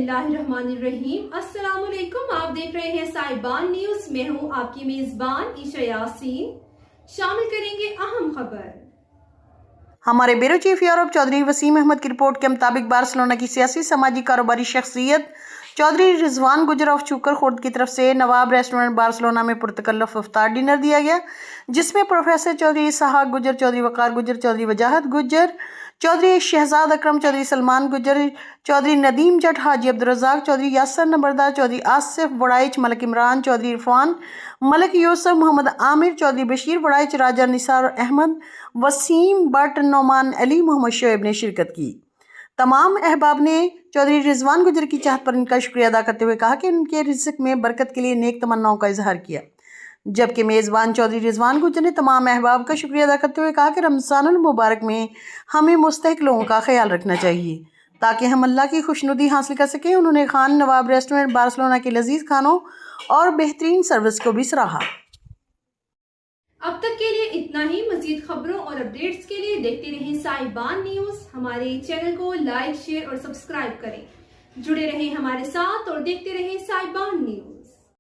बिस्मिल्लाहिर्रहमानिर्रहीम। अस्सलाम वालेकुम। आप देख रहे हैं साहिबान न्यूज। मैं हूं आपकी मेजबान ईशा यासीन। शामिल करेंगे अहम खबर। हमारे bureau chief Europe Chaudhry Waseem Ahmad की रिपोर्ट के मुताबिक बार्सिलोना की सियासी समाजी कारोबारी शख्सियत चौधरी रिजवान गुजर ऑफ चूकर खुर्द की तरफ से नवाब रेस्टोरेंट बार्सिलोना में पुरतकल्लुफ इफ्तार डिनर दिया गया, जिसमें प्रोफेसर चौधरी इसहाक गुजर, चौधरी वकार गुजर, चौधरी वजाहत गुजर, चौधरी शहजाद अकरम, चौधरी सलमान गुजर, चौधरी नदीम जट, हाजी अब्दुर्रज़ाक चौधरी, यासर नंबरदार, चौधरी आसिफ वड़ाइच, मलिक इमरान, चौधरी इरफान, मलिक यूसुफ, मोहम्मद आमिर, चौधरी बशीर वड़ाइच, राजा निसार अहमद, वसीम बट, नौमान अली, मोहम्मद शोएब ने शिरकत की। तमाम अहबाब ने चौधरी रिजवान गुजर की चाहत पर इनका शुक्रिया अदा करते हुए कहा कि उनके रिज़्क़ में बरकत के लिए नेक तमन्नाओं का इजहार किया, जबकि मेज़बान चौधरी रिजवान गुजर ने तमाम अहबाब का शुक्रिया अदा करते हुए कहा कि रमज़ानुल मुबारक में हमें मुस्तहिक लोगों का ख्याल रखना चाहिए ताकि हम अल्लाह की खुशनुदी हासिल कर सकें। उन्होंने खान नवाब रेस्टोरेंट बार्सिलोना के लजीज खानों और बेहतरीन सर्विस को भी सराहा। अब तक के लिए इतना ही। मजीद खबरों और अपडेट्स के लिए देखते रहें साहिबान न्यूज। हमारे चैनल को लाइक, शेयर और सब्सक्राइब करें। जुड़े रहें हमारे साथ और देखते रहें साहिबान न्यूज।